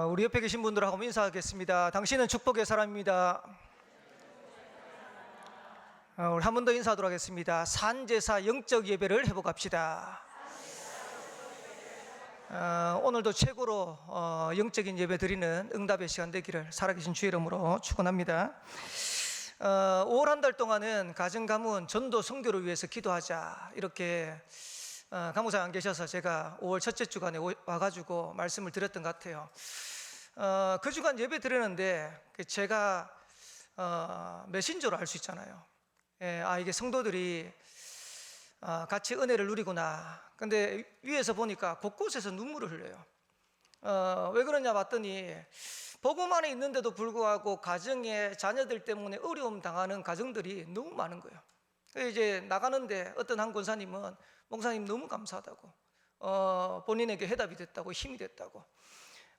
우리 옆에 계신 분들하고 인사하겠습니다. 당신은 축복의 사람입니다. 우리 한 번 더 인사하도록 하겠습니다. 산제사 영적 예배를 해보갑시다. 오늘도 최고로 영적인 예배 드리는 응답의 시간 되기를 살아계신 주의 이름으로 축원합니다. 5월 한 달 동안은 가정 가문 전도 선교를 위해서 기도하자, 이렇게 간목사님 안 계셔서 제가 5월 첫째 주간에 와가지고 말씀을 드렸던 것 같아요. 그 주간 예배 드리는데 제가 메신저로 알 수 있잖아요. 이게 성도들이 같이 은혜를 누리구나. 근데 위에서 보니까 곳곳에서 눈물을 흘려요. 왜 그러냐 봤더니 복음 안에 있는데도 불구하고 가정에 자녀들 때문에 어려움 당하는 가정들이 너무 많은 거예요. 이제 나가는데 어떤 한 권사님은 목사님 너무 감사하다고, 본인에게 해답이 됐다고, 힘이 됐다고.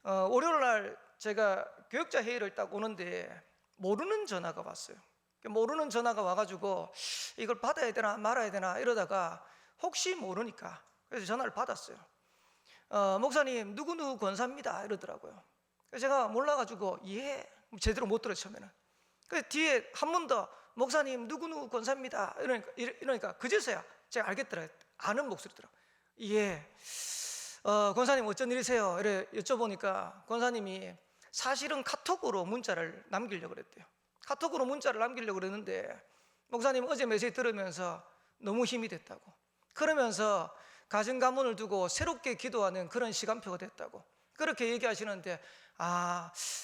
월요일 날 제가 교역자 회의를 딱 오는데 모르는 전화가 왔어요. 모르는 전화가 와가지고 이걸 받아야 되나 말아야 되나 이러다가 혹시 모르니까 그래서 전화를 받았어요. 목사님 누구누구 권사입니다 이러더라고요. 그래서 제가 몰라가지고 예 제대로 못 들었어요 처음에는. 그래서 뒤에 한 번 더 목사님 누구누구 권사입니다 이러니까 그제서야 제가 알겠더라고요. 아는 목소리더라고요. 예, 권사님 어쩐 일이세요? 이래 여쭤보니까 권사님이 사실은 카톡으로 문자를 남기려고 그랬대요. 카톡으로 문자를 남기려고 그랬는데 목사님 어제 메시지 들으면서 너무 힘이 됐다고, 그러면서 가정 가문을 두고 새롭게 기도하는 그런 시간표가 됐다고 그렇게 얘기하시는데,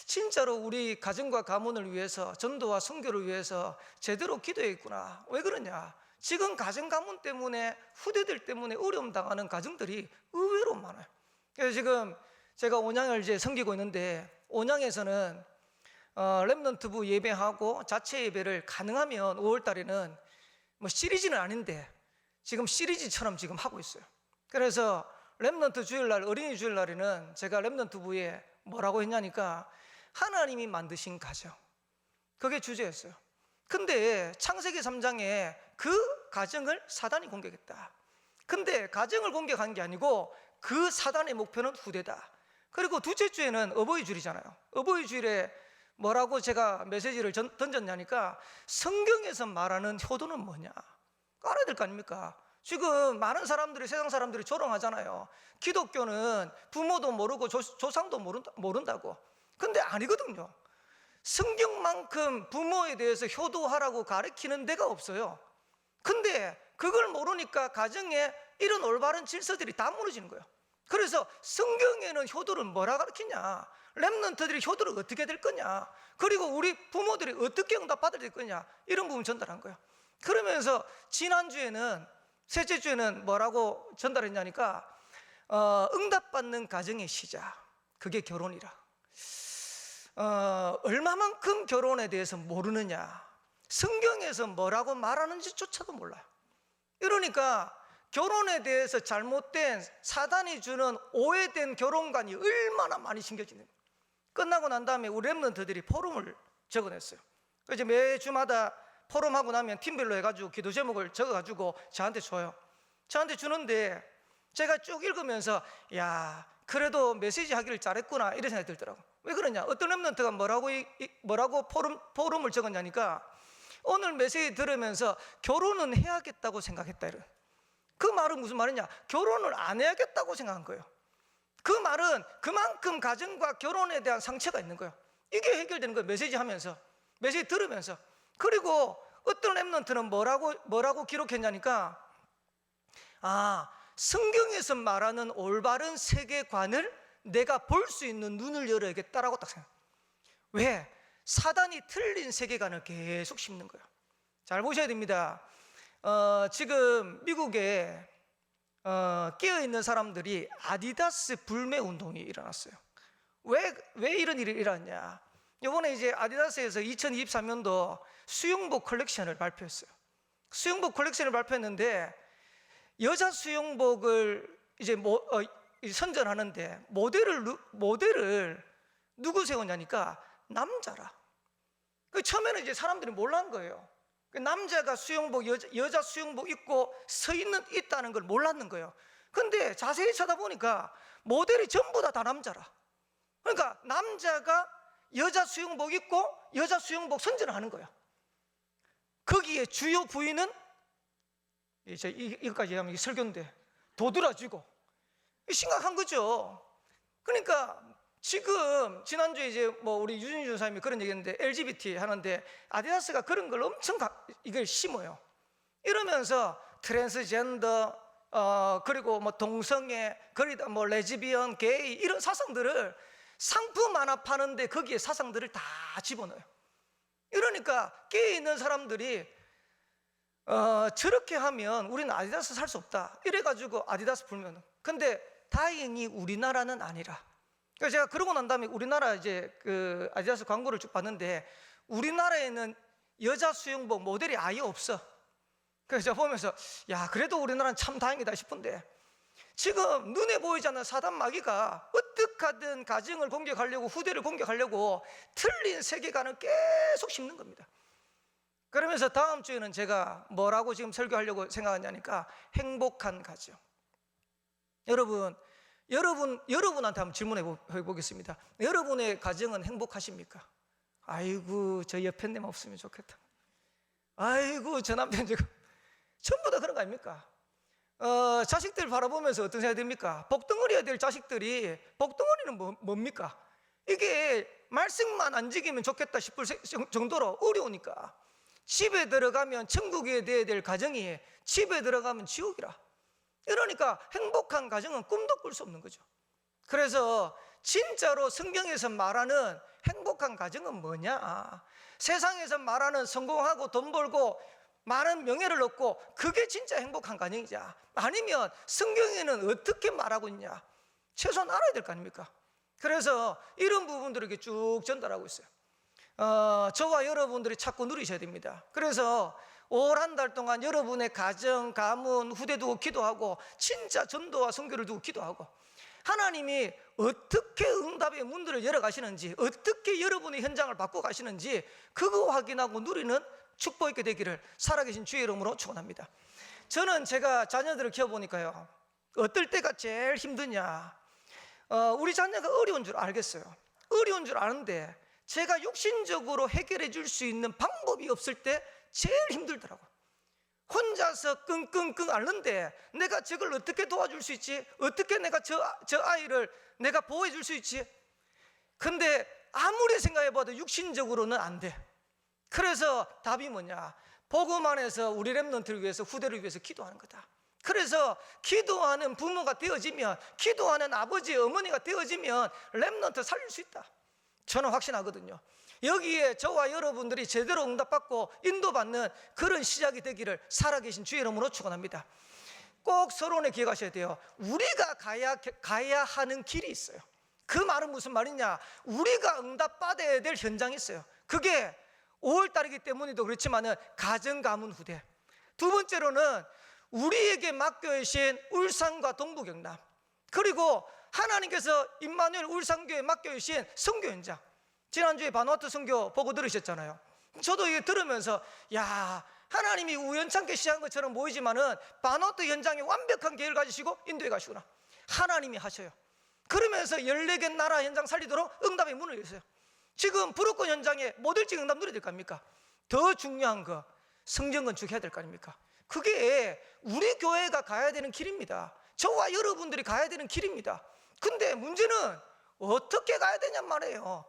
진짜로 우리 가정과 가문을 위해서, 전도와 선교를 위해서 제대로 기도했구나. 왜 그러냐, 지금 가정 가문 때문에, 후대들 때문에 어려움 당하는 가정들이 의외로 많아요. 그래서 지금 제가 온양을 이제 섬기고 있는데, 온양에서는 렘넌트부 예배하고 자체 예배를 가능하면 5월 달에는 뭐 시리즈는 아닌데 지금 시리즈처럼 지금 하고 있어요. 그래서 렘넌트 주일날, 어린이 주일날에는 제가 렘넌트부에 뭐라고 했냐니까 하나님이 만드신 가정, 그게 주제였어요. 근데 창세기 3장에 그 가정을 사단이 공격했다. 근데 가정을 공격한 게 아니고 그 사단의 목표는 후대다. 그리고 둘째 주에는 어버이 주일이잖아요. 어버이 주일에 뭐라고 제가 메시지를 던졌냐니까 성경에서 말하는 효도는 뭐냐, 알아야 될 거 아닙니까? 지금 많은 사람들이, 세상 사람들이 조롱하잖아요. 기독교는 부모도 모르고 조상도 모른다고. 근데 아니거든요. 성경만큼 부모에 대해서 효도하라고 가르치는 데가 없어요. 근데 그걸 모르니까 가정에 이런 올바른 질서들이 다 무너지는 거예요. 그래서 성경에는 효도를 뭐라 가르치냐, 렘넌트들이 효도를 어떻게 될 거냐, 그리고 우리 부모들이 어떻게 응답받을 될 거냐, 이런 부분 전달한 거예요. 그러면서 지난주에는, 셋째 주에는 뭐라고 전달했냐니까 응답받는 가정의 시작, 그게 결혼이라. 얼마만큼 결혼에 대해서 모르느냐, 성경에서 뭐라고 말하는지조차도 몰라요. 이러니까 결혼에 대해서 잘못된, 사단이 주는 오해된 결혼관이 얼마나 많이 심겨지는 거예요. 끝나고 난 다음에 우리 렘넌트들이 포럼을 적어냈어요. 이제 매주마다 포럼하고 나면 팀별로 해가지고 기도 제목을 적어가지고 저한테 줘요. 저한테 주는데 제가 쭉 읽으면서 야, 그래도 메시지 하기를 잘했구나 이런 생각이 들더라고요. 왜 그러냐, 어떤 렘넌트가 뭐라고 포럼을 적었냐니까 오늘 메시지 들으면서 결혼은 해야겠다고 생각했다, 이런. 그 말은 무슨 말이냐, 결혼을 안 해야겠다고 생각한 거예요. 그 말은 그만큼 가정과 결혼에 대한 상처가 있는 거예요. 이게 해결되는 거예요, 메시지 하면서, 메시지 들으면서. 그리고 어떤 렘넌트는 뭐라고 기록했냐니까 성경에서 말하는 올바른 세계관을 내가 볼 수 있는 눈을 열어야겠다라고 딱 생각해요. 왜? 사단이 틀린 세계관을 계속 심는 거예요. 잘 보셔야 됩니다. 지금 미국에 깨어있는 사람들이 아디다스 불매 운동이 일어났어요. 왜 이런 일이 일어났냐, 이번에 이제 아디다스에서 2023년도 수영복 컬렉션을 발표했어요. 수영복 컬렉션을 발표했는데 여자 수영복을 이제 선전하는데 모델을 누구 세웠냐니까 남자라. 처음에는 이제 사람들이 몰란 거예요. 남자가 수영복, 여자 수영복 입고 있다는 걸 몰랐는 거예요. 근데 자세히 쳐다보니까 모델이 전부 다 남자라. 그러니까 남자가 여자 수영복 입고 여자 수영복 선전을 하는 거예요. 거기에 주요 부위는 이거까지 하면 설교인데 도드라지고, 심각한 거죠. 그러니까 지금 지난주에 이제 뭐 우리 유진주 전사님이 그런 얘기했는데 LGBT 하는데 아디다스가 그런 걸 엄청 이걸 심어요. 이러면서 트랜스젠더 그리고 뭐 동성애, 그리고 뭐 레즈비언, 게이 이런 사상들을 상품 하나 파는데 거기에 사상들을 다 집어넣어요. 이러니까 깨어 있는 사람들이 저렇게 하면 우리는 아디다스 살 수 없다 이래가지고 아디다스 불면. 근데 다행히 우리나라는 아니라. 그래서 제가 그러고 난 다음에 우리나라 이제 그 아디다스 광고를 쭉 봤는데 우리나라에는 여자 수영복 모델이 아예 없어. 그래서 제가 보면서 야, 그래도 우리나라는 참 다행이다 싶은데, 지금 눈에 보이지 않는 사단 마귀가 어떻게 하든 가정을 공격하려고, 후대를 공격하려고 틀린 세계관을 계속 심는 겁니다. 그러면서 다음 주에는 제가 뭐라고 지금 설교하려고 생각하냐니까 행복한 가정. 여러분한테 한번 질문해 보겠습니다. 여러분의 가정은 행복하십니까? 아이고, 저 옆에 님 없으면 좋겠다. 아이고, 저 남편 지금 전부 다 그런 거 아닙니까? 자식들 바라보면서 어떤 생각이 듭니까? 복덩어리야 될 자식들이, 복덩어리는 뭡니까? 이게 말씀만 안 지키면 좋겠다 싶을 정도로 어려우니까 집에 들어가면 천국이 돼야 될 가정이 집에 들어가면 지옥이라. 이러니까 행복한 가정은 꿈도 꿀 수 없는 거죠. 그래서 진짜로 성경에서 말하는 행복한 가정은 뭐냐? 세상에서 말하는 성공하고 돈 벌고 많은 명예를 얻고 그게 진짜 행복한 가정이냐? 아니면 성경에는 어떻게 말하고 있냐? 최소한 알아야 될 거 아닙니까? 그래서 이런 부분들을 이렇게 쭉 전달하고 있어요. 저와 여러분들이 찾고 누리셔야 됩니다. 그래서 올 한 달 동안 여러분의 가정, 가문, 후대 두고 기도하고 진짜 전도와 선교를 두고 기도하고 하나님이 어떻게 응답의 문들을 열어가시는지, 어떻게 여러분의 현장을 바꿔가시는지 그거 확인하고 누리는 축복 있게 되기를 살아계신 주의 이름으로 축원합니다. 저는 제가 자녀들을 키워보니까요, 어떨 때가 제일 힘드냐, 우리 자녀가 어려운 줄 알겠어요. 어려운 줄 아는데 제가 육신적으로 해결해 줄 수 있는 방법이 없을 때 제일 힘들더라고. 혼자서 끙끙끙 앓는데 내가 저걸 어떻게 도와줄 수 있지? 어떻게 내가 저 아이를 내가 보호해 줄 수 있지? 근데 아무리 생각해봐도 육신적으로는 안 돼. 그래서 답이 뭐냐? 복음 안에서 우리 렘넌트를 위해서, 후대를 위해서 기도하는 거다. 그래서 기도하는 부모가 되어지면, 기도하는 아버지, 어머니가 되어지면 렘넌트 살릴 수 있다. 저는 확신하거든요. 여기에 저와 여러분들이 제대로 응답받고 인도받는 그런 시작이 되기를 살아계신 주의 이름으로 축원합니다. 꼭 서론에 기억하셔야 돼요. 우리가 가야 하는 길이 있어요. 그 말은 무슨 말이냐? 우리가 응답받아야 될 현장이 있어요. 그게 5월달이기 때문에도 그렇지만은 가정, 가문, 후대. 두 번째로는 우리에게 맡겨주신 울산과 동부 경남, 그리고 하나님께서 임마누엘 울산교회에 맡겨주신 선교 현장. 지난주에 바누아투 선교 보고 들으셨잖아요. 저도 이게 들으면서 야, 하나님이 우연찮게 시작한 것처럼 보이지만은 바누아투 현장에 완벽한 계획을 가지시고 인도에 가시구나. 하나님이 하셔요. 그러면서 14개 나라 현장 살리도록 응답의 문을 여세요. 지금 부르권 현장에 못 일찍 응답 누려야 될 거 아닙니까? 더 중요한 거 성전 건축해야 될 거 아닙니까? 그게 우리 교회가 가야 되는 길입니다. 저와 여러분들이 가야 되는 길입니다. 근데 문제는 어떻게 가야 되냔 말이에요.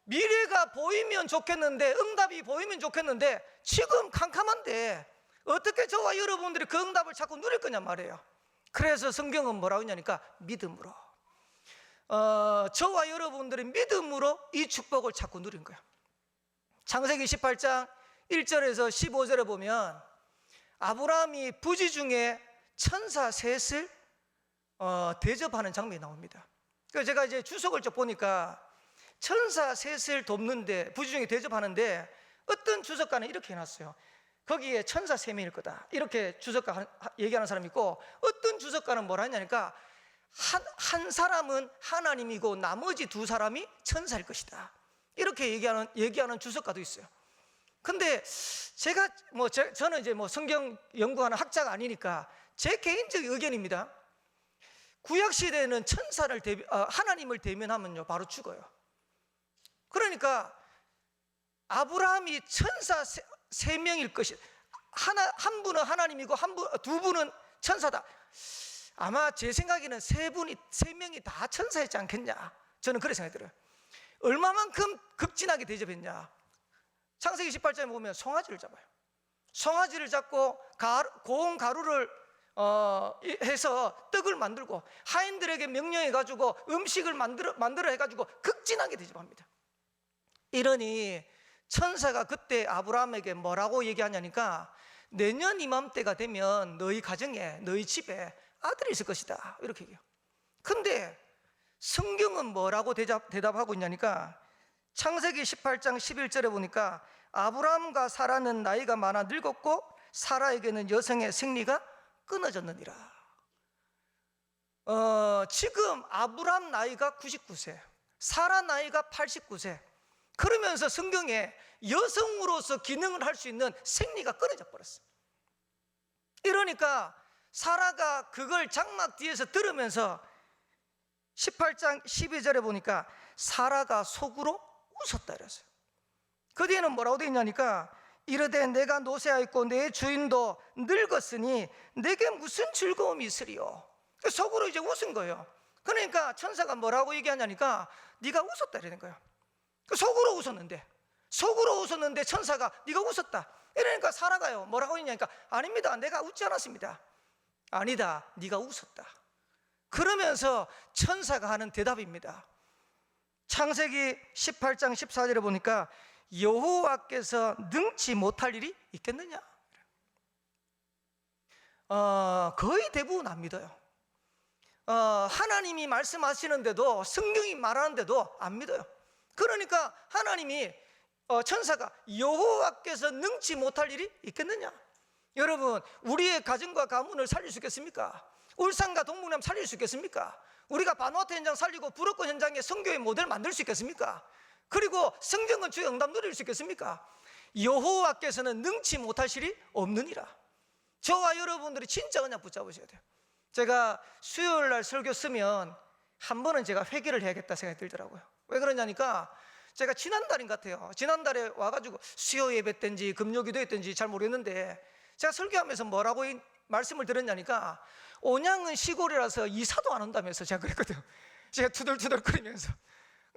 미래가 보이면 좋겠는데, 응답이 보이면 좋겠는데 지금 캄캄한데 어떻게 저와 여러분들이 그 응답을 자꾸 누릴 거냔 말이에요. 그래서 성경은 뭐라고 하냐니까 믿음으로, 저와 여러분들이 믿음으로 이 축복을 자꾸 누린 거예요. 창세기 18장 1절에서 15절에 보면 아브라함이 부지 중에 천사 셋을 대접하는 장면이 나옵니다. 그래서 제가 이제 주석을 좀 보니까 천사 셋을 돕는데, 부지 중에 대접하는데 어떤 주석가는 이렇게 해놨어요. 거기에 천사 3명일 거다, 이렇게 주석가 얘기하는 사람이 있고, 어떤 주석가는 뭐라 하냐니까 한 사람은 하나님이고 나머지 2사람이 천사일 것이다, 이렇게 얘기하는 주석가도 있어요. 근데 제가 저는 이제 성경 연구하는 학자가 아니니까 제 개인적 의견입니다. 구약 시대에는 하나님을 대면하면요 바로 죽어요. 그러니까 아브라함이 천사 세 명일 것이, 한 분은 하나님이고 두 분은 천사다. 아마 제 생각에는 세 명이 다 천사였지 않겠냐, 저는 그렇게 생각이 들어요. 얼마만큼 극진하게 대접했냐. 창세기 18장에 보면 송아지를 잡아요. 송아지를 잡고 고운 가루를 해서 떡을 만들고 하인들에게 명령해 가지고 음식을 만들어 해 가지고 극진하게 대접합니다. 이러니 천사가 그때 아브라함에게 뭐라고 얘기하냐니까, 내년 이맘때가 되면 너희 가정에, 너희 집에 아들이 있을 것이다, 이렇게 얘기해요. 근데 성경은 뭐라고 대답하고 있냐니까, 창세기 18장 11절에 보니까 아브라함과 사라는 나이가 많아 늙었고 사라에게는 여성의 생리가 끊어졌느니라. 지금 아브라함 나이가 99세, 사라 나이가 89세. 그러면서 성경에 여성으로서 기능을 할 수 있는 생리가 끊어져 버렸어요. 이러니까 사라가 그걸 장막 뒤에서 들으면서 18장 12절에 보니까 사라가 속으로 웃었다 이랬어요. 그 뒤에는 뭐라고 되어 있냐니까, 이르되 내가 노쇠하였고 내 주인도 늙었으니 내게 무슨 즐거움이 있으리요. 속으로 이제 웃은 거예요. 그러니까 천사가 뭐라고 얘기하냐니까, 네가 웃었다 이러는 거예요. 속으로 웃었는데 천사가 네가 웃었다 이러니까 사라가요 뭐라고 했냐니까, 아닙니다, 내가 웃지 않았습니다. 아니다, 네가 웃었다. 그러면서 천사가 하는 대답입니다. 창세기 18장 14절에 보니까 여호와께서 능치 못할 일이 있겠느냐. 거의 대부분 안 믿어요. 하나님이 말씀하시는데도, 성경이 말하는데도 안 믿어요. 그러니까 하나님이, 천사가 여호와께서 능치 못할 일이 있겠느냐. 여러분, 우리의 가정과 가문을 살릴 수 있겠습니까? 울산과 동북남 살릴 수 있겠습니까? 우리가 바누아투 현장 살리고 불어권 현장에 선교의 모델 만들 수 있겠습니까? 그리고 성경 주의 응답 누릴 수 있겠습니까? 여호와께서는 능치 못할 일이 없느니라. 저와 여러분들이 진짜 그냥 붙잡으셔야 돼요. 제가 수요일 날 설교 쓰면 한 번은 제가 회개를 해야겠다 생각이 들더라고요. 왜 그러냐니까, 제가 지난달인 것 같아요. 지난달에 와가지고 수요 예배 때인지 금요 기도 했든지 잘 모르겠는데, 제가 설교하면서 뭐라고 말씀을 드렸냐니까, 온양은 시골이라서 이사도 안 온다면서 제가 그랬거든요. 제가 투덜투덜거리면서.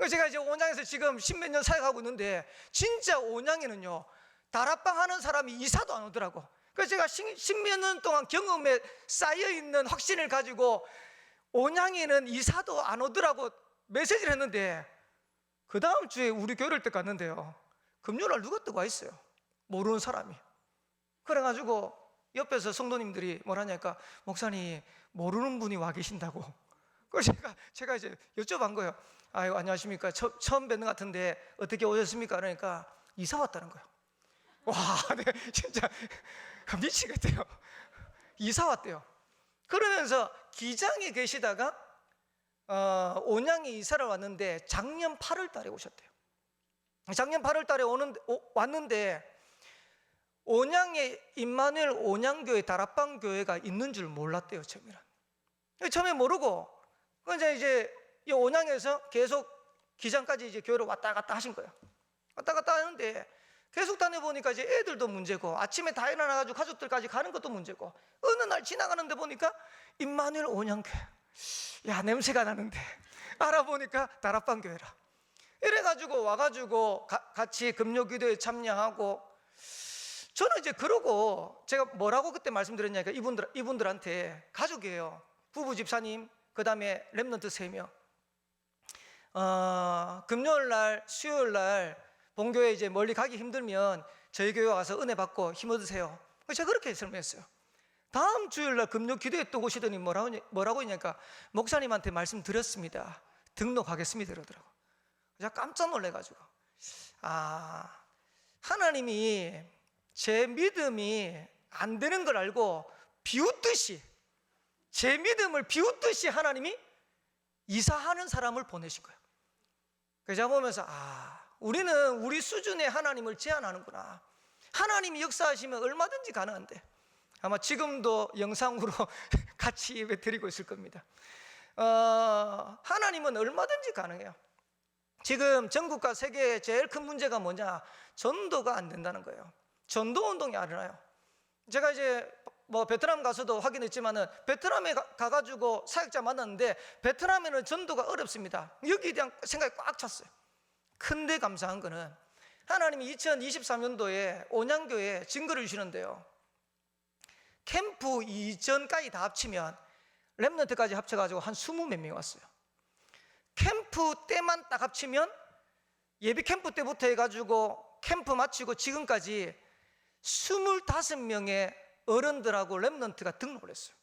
제가 이제 온양에서 지금 십몇 년 사역하고 있는데, 진짜 온양에는요 다락방 하는 사람이 이사도 안 오더라고. 그래서 제가 십몇 년 동안 경험에 쌓여있는 확신을 가지고 온양에는 이사도 안 오더라고 메시지를 했는데, 그 다음 주에 우리 교회를 때 갔는데요, 금요일날 누가 뜨고 와 있어요, 모르는 사람이. 그래가지고 옆에서 성도님들이 뭐라냐니까, 목사님 모르는 분이 와 계신다고. 그래서 제가 이제 여쭤본 거예요. 아유, 안녕하십니까, 처음 뵙는 것 같은데 어떻게 오셨습니까? 그러니까 이사 왔다는 거예요. 와, 네, 진짜 미치겠대요. 이사 왔대요. 그러면서 기장에 계시다가 온양에 이사를 왔는데 작년 8월 달에 오셨대요. 작년 8월 달에 왔는데 온양에 임마누엘 온양교회 다락방 교회가 있는 줄 몰랐대요. 처음에 모르고 이제 이 온양에서 계속 기장까지 이제 교회로 왔다 갔다 하신 거예요. 왔다 갔다 하는데 계속 다녀보니까 이제 애들도 문제고, 아침에 다 일어나가지고 가족들까지 가는 것도 문제고, 어느 날 지나가는데 보니까 임마누엘 온양교회. 야, 냄새가 나는데 알아보니까 다락방 교회라. 이래가지고 와가지고 같이 금요기도에 참여하고, 저는 이제 그러고 제가 뭐라고 그때 말씀드렸냐니까, 이분들한테 가족이에요. 부부 집사님, 그 다음에 렘넌트 3명. 금요일날 수요일날 본교회 이제 멀리 가기 힘들면 저희 교회 와서 은혜 받고 힘 얻으세요. 제가 그렇게 설명했어요. 다음 주일날 금요 기도에 또 오시더니 뭐라고 했냐니까, 목사님한테 말씀드렸습니다, 등록하겠습니다 이러더라고. 제가 깜짝 놀래가지고, 하나님이 제 믿음이 안 되는 걸 알고 비웃듯이, 제 믿음을 비웃듯이 하나님이 이사하는 사람을 보내신 거예요. 그래서 제가 보면서 우리는 우리 수준의 하나님을 제한하는구나. 하나님이 역사하시면 얼마든지 가능한데, 아마 지금도 영상으로 같이 예배 드리고 있을 겁니다. 하나님은 얼마든지 가능해요. 지금 전국과 세계의 제일 큰 문제가 뭐냐? 전도가 안 된다는 거예요. 전도 운동이 안 일어나요. 제가 이제 베트남 가서도 확인했지만은 베트남에 가가지고 사역자 만났는데 베트남에는 전도가 어렵습니다. 여기에 대한 생각이 꽉 찼어요. 근데 감사한 거는 하나님이 2023년도에 온양교회에 증거를 주시는데요, 캠프 이전까지 다 합치면 렘넌트까지 합쳐가지고 한 20몇 명이 왔어요. 캠프 때만 딱 합치면 예비 캠프 때부터 해가지고 캠프 마치고 지금까지 25명의 어른들하고 렘넌트가 등록을 했어요.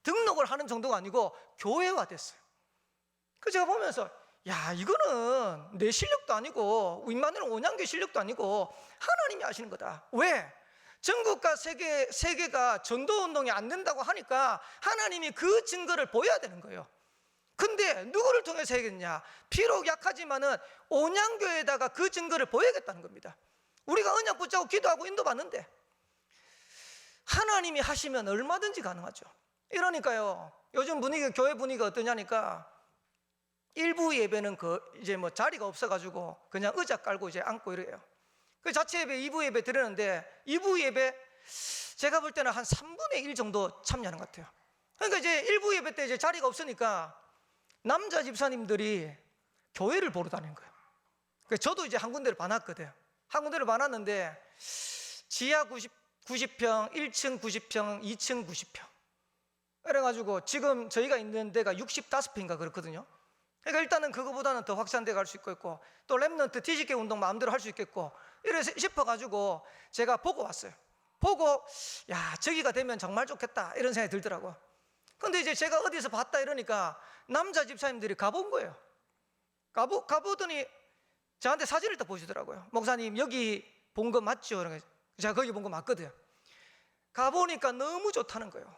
등록을 하는 정도가 아니고 교회화 됐어요. 그 제가 보면서 야, 이거는 내 실력도 아니고 임마누엘 온양교회 실력도 아니고 하나님이 하시는 거다. 왜? 전국과 세계가 전도운동이 안 된다고 하니까 하나님이 그 증거를 보여야 되는 거예요. 근데 누구를 통해서 해야겠냐? 비록 약하지만은 온양교회에다가 그 증거를 보여야겠다는 겁니다. 우리가 언약 붙잡고 기도하고 인도받는데 하나님이 하시면 얼마든지 가능하죠. 이러니까요, 요즘 분위기, 교회 분위기가 어떠냐니까 일부 예배는 이제 자리가 없어가지고 그냥 의자 깔고 이제 앉고 이래요. 그 자체 예배, 2부 예배 드리는데 2부 예배 제가 볼 때는 한 3분의 1 정도 참여하는 것 같아요. 그러니까 이제 1부 예배 때 이제 자리가 없으니까 남자 집사님들이 교회를 보러 다니는 거예요. 그래서 저도 이제 한 군데를 봐놨거든요. 한 군데를 봐놨는데 지하 90평, 1층 90평, 2층 90평. 그래가지고 지금 저희가 있는 데가 65평인가 그렇거든요. 그러니까 일단은 그거보다는 더 확산돼 갈 수 있고 또 렘넌트 뒤집개 운동 마음대로 할 수 있겠고 이래 싶어가지고 제가 보고 왔어요. 보고 야, 저기가 되면 정말 좋겠다 이런 생각이 들더라고요. 근데 이제 제가 어디서 봤다 이러니까 남자 집사님들이 가본 거예요. 가보더니 저한테 사진을 또 보시더라고요. 목사님 여기 본 거 맞죠? 제가 거기 본 거 맞거든요. 가보니까 너무 좋다는 거예요.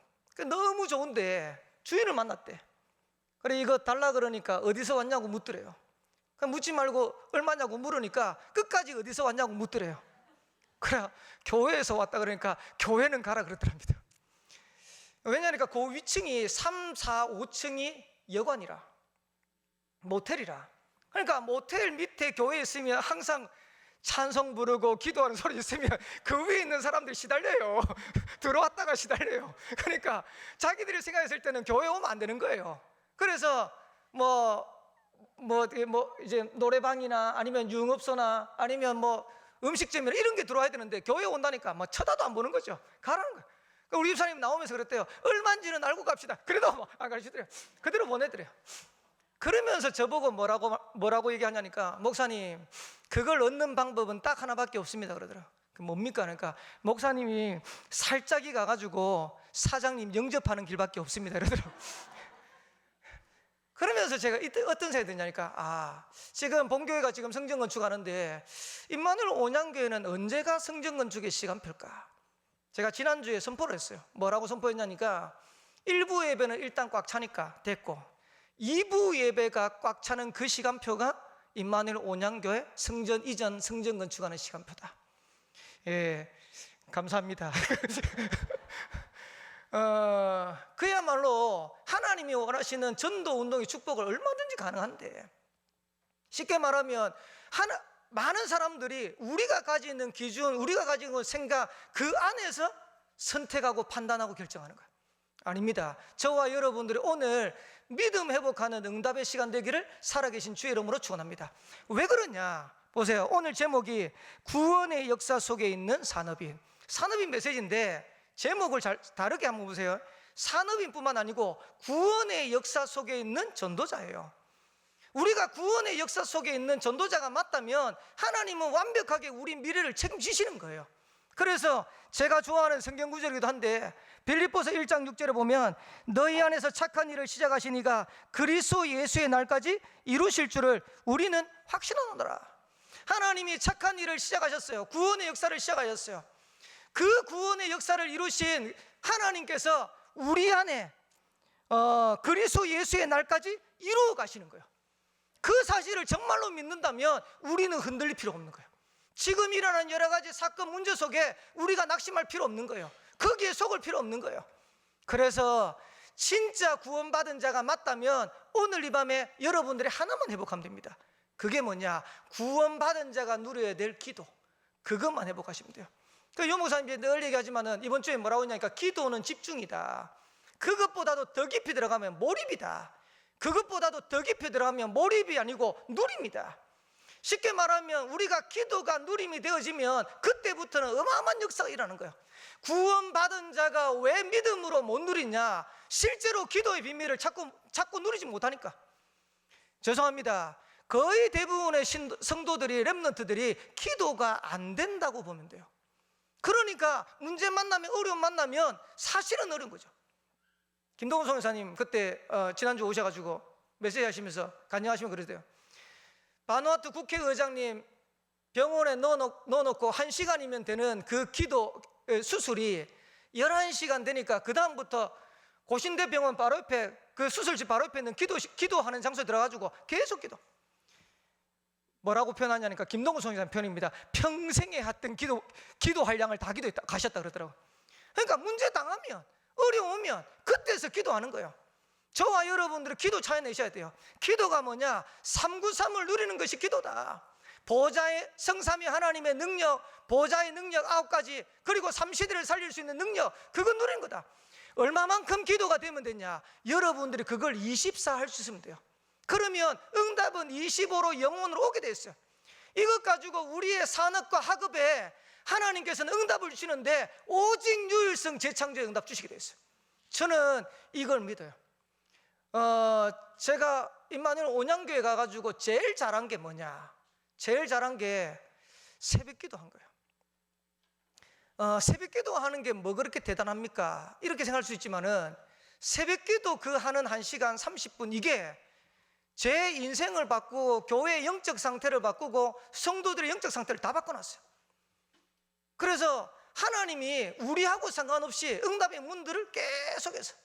너무 좋은데 주인을 만났대. 그래 이거 달라 그러니까 어디서 왔냐고 묻더래요. 묻지 말고 얼마냐고 물으니까 끝까지 어디서 왔냐고 묻더래요. 그래 교회에서 왔다 그러니까 교회는 가라 그러더랍니다. 왜냐니까 그 위층이 3, 4, 5층이 여관이라, 모텔이라. 그러니까 모텔 밑에 교회 있으면 항상 찬송 부르고 기도하는 소리 있으면 그 위에 있는 사람들이 시달려요. 들어왔다가 시달려요. 그러니까 자기들이 생각했을 때는 교회 오면 안 되는 거예요. 그래서 이제 노래방이나 아니면 유흥업소나 아니면 음식점이나 이런 게 들어와야 되는데 교회 온다니까 쳐다도 안 보는 거죠. 가라는 거예요. 우리 집사님 나오면서 그랬대요. 얼마인지는 알고 갑시다. 그래도 안 가르치더래요. 그대로 보내더래요. 그러면서 저보고 뭐라고 얘기하냐니까 목사님 그걸 얻는 방법은 딱 하나밖에 없습니다 그러더라고요. 뭡니까? 그러니까 목사님이 살짝이 가가지고 사장님 영접하는 길밖에 없습니다 이러더라고요. 그러면서 제가 이때 어떤 생각이 드냐니까 지금 본교회가 지금 성전 건축하는데 임마누엘 온양교회는 언제가 성전 건축의 시간표일까? 제가 지난주에 선포를 했어요. 뭐라고 선포했냐니까 1부 예배는 일단 꽉 차니까 됐고 2부 예배가 꽉 차는 그 시간표가 임마누엘 온양교회 성전 이전 성전 건축하는 시간표다. 예, 감사합니다. 그야말로 하나님이 원하시는 전도 운동의 축복을 얼마든지 가능한데 쉽게 말하면 많은 사람들이 우리가 가지고 있는 기준, 우리가 가지고 있는 생각 그 안에서 선택하고 판단하고 결정하는 거예요. 아닙니다. 저와 여러분들이 오늘 믿음 회복하는 응답의 시간 되기를 살아계신 주의 이름으로 축원합니다. 왜 그러냐? 보세요. 오늘 제목이 구원의 역사 속에 있는 산업인. 산업인 메시지인데 제목을 잘 다르게 한번 보세요. 산업인뿐만 아니고 구원의 역사 속에 있는 전도자예요. 우리가 구원의 역사 속에 있는 전도자가 맞다면 하나님은 완벽하게 우리 미래를 책임지시는 거예요. 그래서 제가 좋아하는 성경 구절이기도 한데 빌립보서 1장 6절에 보면 너희 안에서 착한 일을 시작하신 이가 그리스도 예수의 날까지 이루실 줄을 우리는 확신하노라. 하나님이 착한 일을 시작하셨어요. 구원의 역사를 시작하셨어요. 그 구원의 역사를 이루신 하나님께서 우리 안에 그리스도 예수의 날까지 이루어 가시는 거예요. 그 사실을 정말로 믿는다면 우리는 흔들릴 필요가 없는 거예요. 지금 일어나는 여러 가지 사건 문제 속에 우리가 낙심할 필요 없는 거예요. 거기에 속을 필요 없는 거예요. 그래서 진짜 구원받은 자가 맞다면 오늘 이 밤에 여러분들이 하나만 회복하면 됩니다. 그게 뭐냐? 구원받은 자가 누려야 될 기도. 그것만 회복하시면 돼요. 요 목사님이 늘 얘기하지만은 이번 주에 뭐라고 했냐니까 기도는 집중이다. 그것보다도 더 깊이 들어가면 몰입이다. 그것보다도 더 깊이 들어가면 몰입이 아니고 누림이다. 쉽게 말하면 우리가 기도가 누림이 되어지면 그때부터는 어마어마한 역사가 일어나는 거예요. 구원받은 자가 왜 믿음으로 못 누리냐? 실제로 기도의 비밀을 자꾸 누리지 못하니까. 죄송합니다. 거의 대부분의 성도들이, 렘넌트들이 기도가 안 된다고 보면 돼요. 그러니까 문제 만나면, 어려움 만나면 사실은 어려운 거죠. 김동훈 선교사님 그때 지난주 오셔가지고 메시지 하시면서 간증하시면 그러세요. 바누아투 국회의장님 병원에 넣어놓고 1시간이면 되는 그 기도 수술이 11시간 되니까 그 다음부터 고신대병원 바로 옆에, 그 수술실 바로 옆에 있는 기도하는 장소에 들어가지고 계속 기도. 뭐라고 표현하냐니까 김동훈 선교사님 표현입니다. 평생에 했던 기도할 양을 다 가셨다 그러더라고요. 그러니까 문제 당하면, 어려우면 그때서 기도하는 거예요. 저와 여러분들이 기도 차려내셔야 돼요. 기도가 뭐냐? 393을 누리는 것이 기도다. 보좌의 성삼위 하나님의 능력, 보좌의 능력 9가지, 그리고 삼시대를 살릴 수 있는 능력, 그건 누리는 거다. 얼마만큼 기도가 되면 되냐? 여러분들이 그걸 24 할 수 있으면 돼요. 그러면 응답은 25로 영원으로 오게 돼 있어요. 이것 가지고 우리의 산업과 학업에 하나님께서는 응답을 주시는데 오직 유일성 재창조의 응답 주시게 돼 있어요. 저는 이걸 믿어요. 제가 임마누엘 온양교회 가가지고 제일 잘한 게 뭐냐? 제일 잘한 게 새벽기도 한 거예요. 새벽기도 하는 게 뭐 그렇게 대단합니까? 이렇게 생각할 수 있지만은 새벽기도 그 하는 1시간 30분 이게 제 인생을 바꾸고 교회의 영적 상태를 바꾸고 성도들의 영적 상태를 다 바꿔놨어요. 그래서 하나님이 우리하고 상관없이 응답의 문들을 계속해서,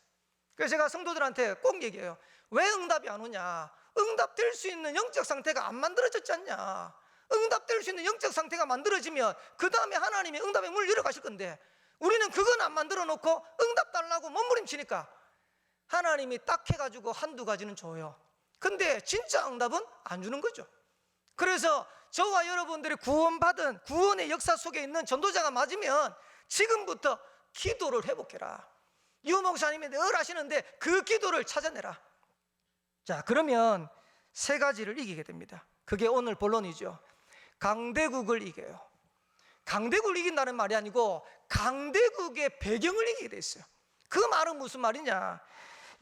그래서 제가 성도들한테 꼭 얘기해요. 왜 응답이 안 오냐? 응답될 수 있는 영적 상태가 안 만들어졌지 않냐? 응답될 수 있는 영적 상태가 만들어지면 그 다음에 하나님이 응답의 문을 열어가실 건데 우리는 그건 안 만들어 놓고 응답 달라고 몸부림치니까 하나님이 딱 해가지고 한두 가지는 줘요. 근데 진짜 응답은 안 주는 거죠. 그래서 저와 여러분들이 구원받은 구원의 역사 속에 있는 전도자가 맞으면 지금부터 기도를 회복해라. 유 목사님이 늘 하시는데 그 기도를 찾아내라. 자, 그러면 3가지를 이기게 됩니다. 그게 오늘 본론이죠. 강대국을 이겨요. 강대국을 이긴다는 말이 아니고 강대국의 배경을 이기게 돼 있어요. 그 말은 무슨 말이냐?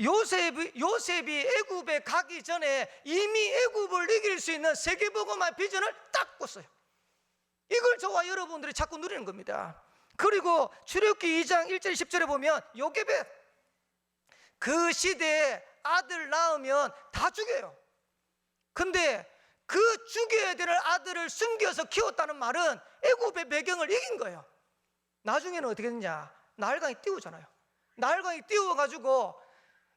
요셉이 애굽에 가기 전에 이미 애굽을 이길 수 있는 세계복음화의 비전을 딱 꿨어요. 이걸 저와 여러분들이 자꾸 누리는 겁니다. 그리고 출애굽기 2장 1절 10절에 보면 요게벳, 그 시대에 아들 낳으면 다 죽여요. 근데 그 죽여야 되는 아들을 숨겨서 키웠다는 말은 애굽의 배경을 이긴 거예요. 나중에는 어떻게 됐냐? 나일강에 띄우잖아요. 나일강에 띄워가지고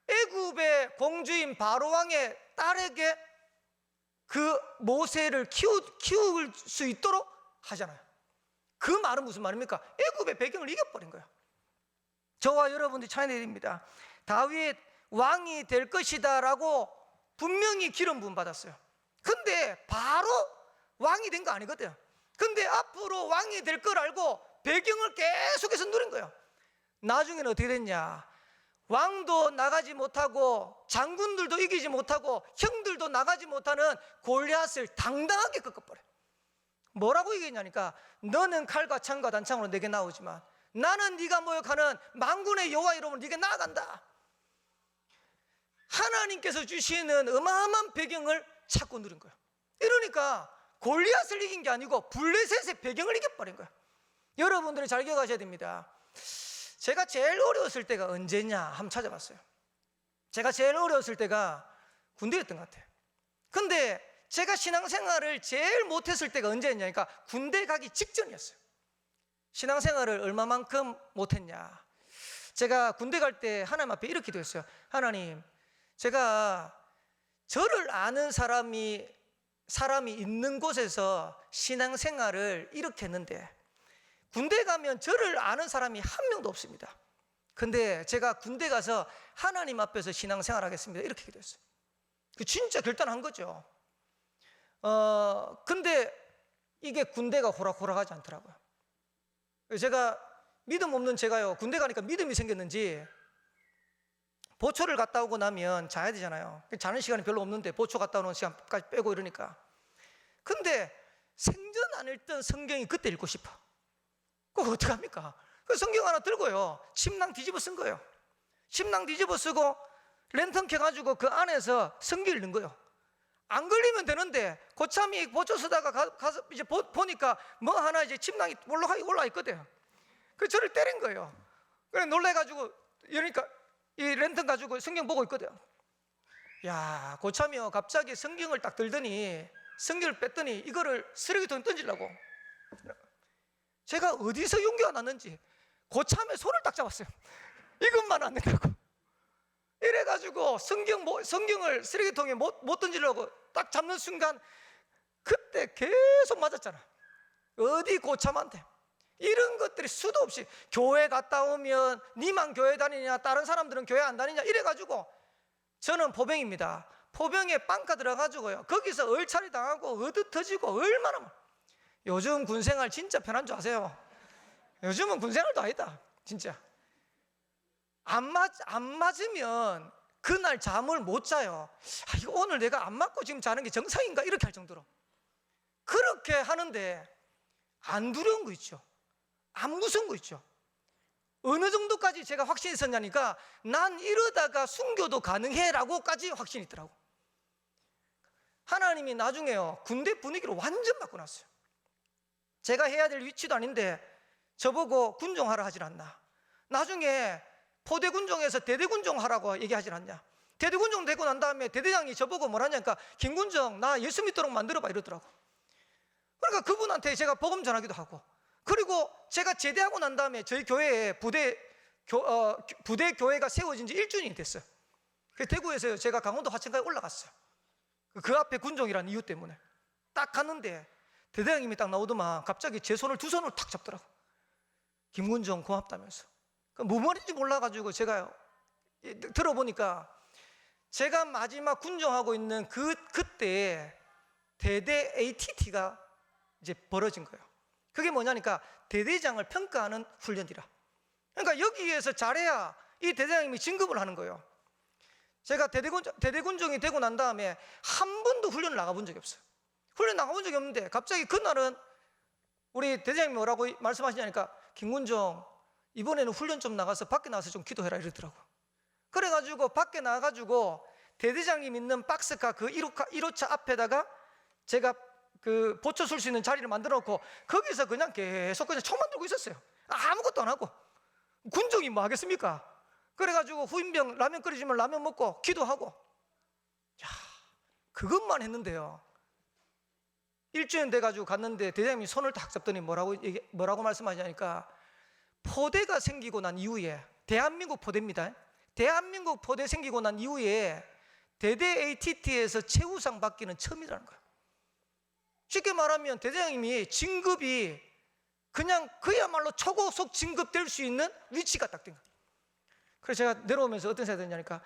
애굽의 공주인 바로왕의 딸에게 그 모세를 키울 수 있도록 하잖아요. 그 말은 무슨 말입니까? 애굽의 배경을 이겨버린 거예요. 저와 여러분들이 찾아내야 됩니다. 다윗 왕이 될 것이다 라고 분명히 기름 부음 받았어요. 근데 바로 왕이 된 거 아니거든요. 근데 앞으로 왕이 될 걸 알고 배경을 계속해서 누린 거예요. 나중에는 어떻게 됐냐? 왕도 나가지 못하고 장군들도 이기지 못하고 형들도 나가지 못하는 골리앗을 당당하게 꺾어버려요. 뭐라고 얘기했냐니까, 너는 칼과 창과 단창으로 내게 나오지만 나는 네가 모욕하는 만군의 여호와 이름으로 네게 나아간다. 하나님께서 주시는 어마어마한 배경을 찾고 누린 거예요. 이러니까 골리앗을 이긴 게 아니고 블레셋의 배경을 이겨버린 거예요. 여러분들이 잘 기억하셔야 됩니다. 제가 제일 어려웠을 때가 언제냐 한번 찾아봤어요. 제가 제일 어려웠을 때가 군대였던 것 같아요. 근데 제가 신앙생활을 제일 못했을 때가 언제였냐니까 군대 가기 직전이었어요. 신앙생활을 얼마만큼 못했냐, 제가 군대 갈 때 하나님 앞에 이렇게 기도했어요. 하나님, 제가 저를 아는 사람이 있는 곳에서 신앙생활을 이렇게 했는데 군대 가면 저를 아는 사람이 한 명도 없습니다. 근데 제가 군대 가서 하나님 앞에서 신앙생활 하겠습니다 이렇게 기도했어요. 그 진짜 결단한 거죠. 근데 이게 군대가 호락호락하지 않더라고요. 제가 믿음 없는 제가요, 군대 가니까 믿음이 생겼는지 보초를 갔다 오고 나면 자야 되잖아요. 자는 시간이 별로 없는데 보초 갔다 오는 시간까지 빼고 이러니까. 근데 생전 안 읽던 성경이 그때 읽고 싶어. 그거 어떡합니까? 그 성경 하나 들고요, 침낭 뒤집어 쓴 거예요. 침낭 뒤집어 쓰고 랜턴 켜가지고 그 안에서 성경 읽는 거예요. 안 걸리면 되는데 고참이 보초 쓰다가 가서 이제 보니까 뭐 하나 이제 침낭이 올라와 있거든. 그 저를 때린 거예요. 그래 놀래가지고 이러니까 이 랜턴 가지고 성경 보고 있거든. 야, 고참이요 갑자기 성경을 딱 들더니 성경을 뺐더니 이거를 쓰레기통에 던지려고. 제가 어디서 용기가 났는지 고참의 손을 딱 잡았어요. 이것만 안 된다고. 이래가지고 성경을 쓰레기통에 못 던지려고 딱 잡는 순간 그때 계속 맞았잖아. 어디 고참한테. 이런 것들이 수도 없이 교회 갔다 오면 니만 교회 다니냐, 다른 사람들은 교회 안 다니냐 이래가지고 저는 포병입니다. 포병에 빵가 들어가지고요 거기서 얼차리 당하고 어듯터지고 얼마나. 요즘 군생활 진짜 편한 줄 아세요? 요즘은 군생활도 아니다 진짜. 안 맞으면 그날 잠을 못 자요. 이거 오늘 내가 안 맞고 지금 자는 게 정상인가 이렇게 할 정도로. 그렇게 하는데 안 두려운 거 있죠. 안 무서운 거 있죠. 어느 정도까지 제가 확신이 있었냐니까 난 이러다가 순교도 가능해라고까지 확신이 있더라고. 하나님이 나중에요 군대 분위기를 완전 바꿔놨어요. 제가 해야 될 위치도 아닌데 저보고 군종하라 하질 않나. 나중에 포대군종에서 대대군종 하라고 얘기하질 않냐. 대대군종 되고 난 다음에 대대장이 저보고 뭐라냐니까 김군정 나 예수 믿도록 만들어봐 이러더라고. 그러니까 그분한테 제가 복음 전하기도 하고, 그리고 제가 제대하고 난 다음에 저희 교회에 부대 교회가 세워진 지 1주년이 됐어요. 그래서 대구에서 제가 강원도 화천까지 올라갔어요. 그 앞에 군종이라는 이유 때문에. 딱 갔는데 대대장님이 딱 나오더만 갑자기 제 손을 두 손으로 탁 잡더라고. 김군정 고맙다면서. 뭐 말인지 몰라가지고 제가 들어보니까 제가 마지막 군종하고 있는 그때 대대 ATT가 이제 벌어진 거예요. 그게 뭐냐니까 대대장을 평가하는 훈련이라. 그러니까 여기에서 잘해야 이 대대장님이 진급을 하는 거예요. 제가 대대군종이 되고 난 다음에 한 번도 훈련을 나가본 적이 없어요. 훈련 나가본 적이 없는데 갑자기 그날은 우리 대대장님이 뭐라고 말씀하시냐니까 김군종 이번에는 훈련 좀 나가서 밖에 나가서 좀 기도해라 이러더라고. 그래가지고 밖에 나가가지고 대대장님 있는 박스카 그 1호차 앞에다가 제가 그 보초 술 수 있는 자리를 만들어 놓고 거기서 그냥 계속 그냥 총만 들고 있었어요. 아무것도 안 하고. 군종이 뭐 하겠습니까? 그래가지고 후임병 라면 끓이시면 라면 먹고 기도하고. 야, 그것만 했는데요 1주년 돼가지고 갔는데 대장님이 손을 딱 잡더니 뭐라고 말씀하시냐니까 포대가 생기고 난 이후에, 대한민국 포대입니다. 대한민국 포대 생기고 난 이후에 대대 ATT에서 최우상 받기는 처음이라는 거예요. 쉽게 말하면 대대장님이 진급이 그냥 그야말로 초고속 진급될 수 있는 위치가 딱 된 거예요. 그래서 제가 내려오면서 어떤 생각이 드냐니까